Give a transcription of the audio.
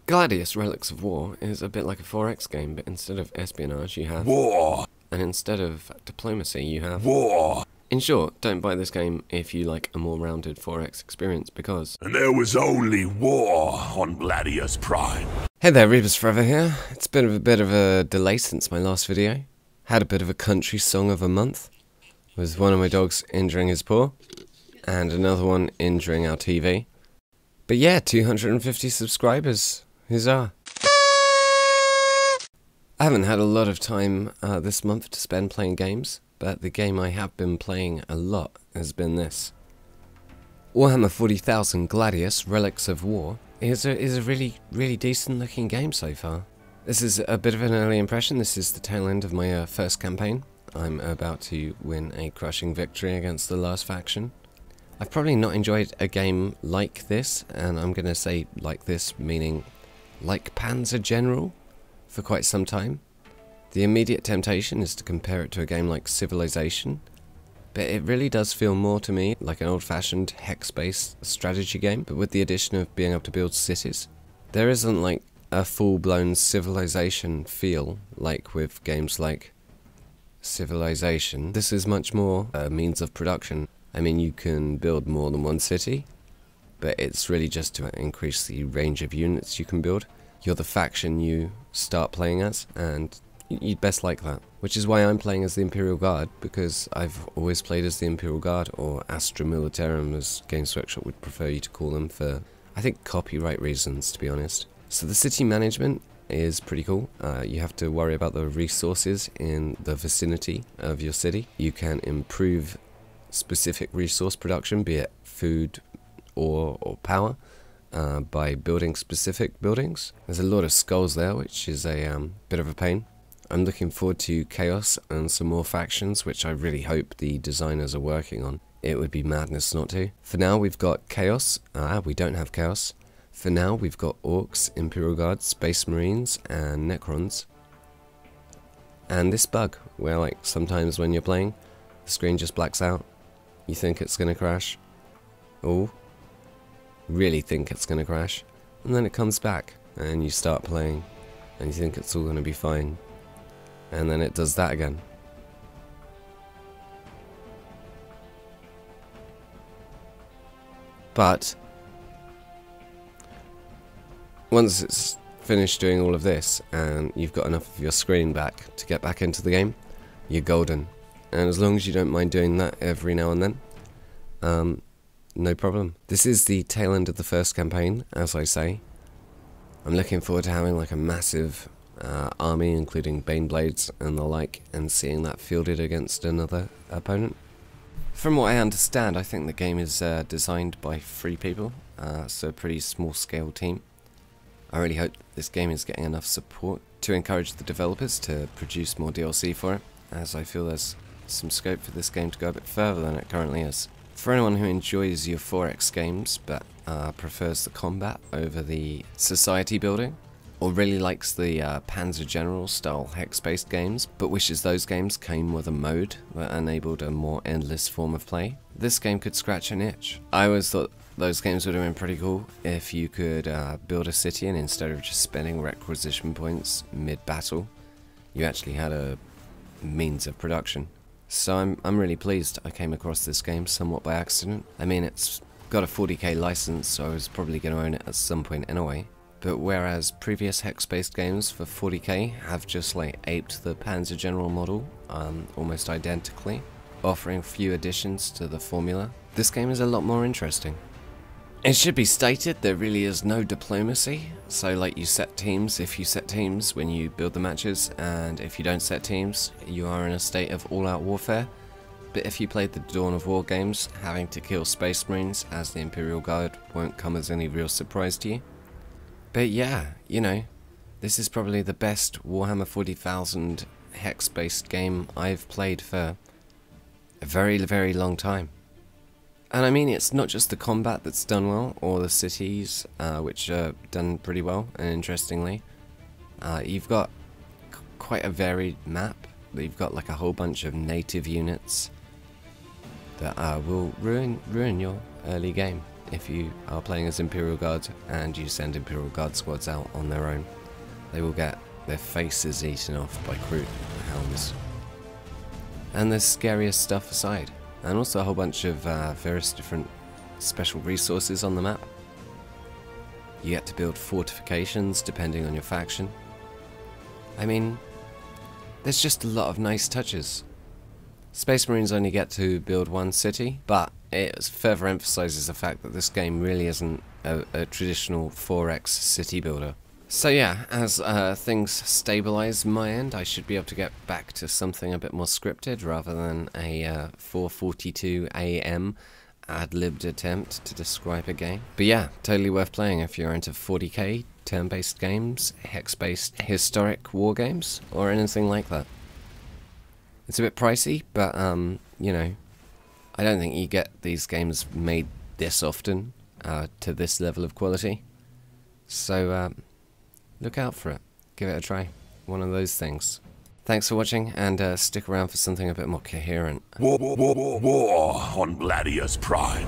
Gladius, Relics of War is a bit like a 4X game, but instead of espionage you have War! and instead of diplomacy you have War! In short, don't buy this game if you like a more rounded 4X experience because... And there was only war on Gladius Prime. Hey there, Rebus Forever here. It's been a bit of a delay since my last video. Had a bit of a country song of a month, with one of my dogs injuring his paw, and another one injuring our TV. But yeah, 250 subscribers. Huzzah. I haven't had a lot of time this month to spend playing games, but the game I have been playing a lot has been this. Warhammer 40,000 Gladius, Relics of War is a really decent looking game so far. This is a bit of an early impression. This is the tail end of my first campaign. I'm about to win a crushing victory against the last faction. I've probably not enjoyed a game like this, and I'm going to say like this meaning like Panzer General, for quite some time. The immediate temptation is to compare it to a game like Civilization, but it really does feel more to me like an old-fashioned hex-based strategy game, but with the addition of being able to build cities. There isn't like a full-blown Civilization feel like with games like Civilization. This is much more a means of production. I mean, you can build more than one city, but it's really just to increase the range of units you can build. You're the faction you start playing as, and you'd best like that. Which is why I'm playing as the Imperial Guard, because I've always played as the Imperial Guard, or Astra Militarum as Games Workshop would prefer you to call them for, I think, copyright reasons, to be honest. So the city management is pretty cool. You have to worry about the resources in the vicinity of your city. You can improve specific resource production, be it food or power, by building specific buildings. There's a lot of skulls there, which is a bit of a pain. I'm looking forward to Chaos and some more factions, which I really hope the designers are working on. It would be madness not to. For now we've got Chaos. We don't have Chaos. For now we've got Orcs, Imperial Guards, Space Marines and Necrons. And this bug, where like sometimes when you're playing, the screen just blacks out. You think it's gonna crash. Oh. Really think it's gonna crash. And then it comes back and you start playing and you think it's all gonna be fine. And then it does that again. But once it's finished doing all of this and you've got enough of your screen back to get back into the game, you're golden. And as long as you don't mind doing that every now and then, no problem. This is the tail end of the first campaign, as I say. I'm looking forward to having like a massive army, including Baneblades and the like, and seeing that fielded against another opponent. From what I understand, I think the game is designed by 3 people, so a pretty small scale team. I really hope this game is getting enough support to encourage the developers to produce more DLC for it, as I feel there's some scope for this game to go a bit further than it currently is. For anyone who enjoys your 4X games but prefers the combat over the society building, or really likes the Panzer General style hex-based games, but wishes those games came with a mode that enabled a more endless form of play, this game could scratch an itch. I always thought those games would have been pretty cool if you could build a city and instead of just spending requisition points mid-battle, you actually had a means of production. So I'm really pleased I came across this game somewhat by accident. I mean, it's got a 40k license, so I was probably going to own it at some point anyway. But whereas previous hex-based games for 40k have just like aped the Panzer General model almost identically, offering few additions to the formula, this game is a lot more interesting. It should be stated there really is no diplomacy, so like you set teams if you set teams when you build the matches, and if you don't set teams you are in a state of all-out warfare. But if you played the Dawn of War games, having to kill Space Marines as the Imperial Guard won't come as any real surprise to you. But yeah, you know, this is probably the best Warhammer 40,000 hex-based game I've played for a very long time. And I mean, it's not just the combat that's done well, or the cities, which are done pretty well and interestingly. You've got quite a varied map. You've got like a whole bunch of native units that will ruin your early game. if you are playing as Imperial Guard and you send Imperial Guard squads out on their own. They will get their faces eaten off by Kroot hounds. And there's scariest stuff aside, and also a whole bunch of various different special resources on the map. You get to build fortifications depending on your faction. I mean, there's just a lot of nice touches. Space Marines only get to build one city, but it further emphasizes the fact that this game really isn't a traditional 4X city builder. So yeah, as things stabilize my end, I should be able to get back to something a bit more scripted rather than a 4:42 AM ad-libbed attempt to describe a game. But yeah, totally worth playing if you're into 40k turn-based games, hex-based historic war games, or anything like that. It's a bit pricey, but you know, I don't think you get these games made this often to this level of quality. So look out for it. Give it a try. One of those things. Thanks for watching, and stick around for something a bit more coherent. War on Gladius Prime.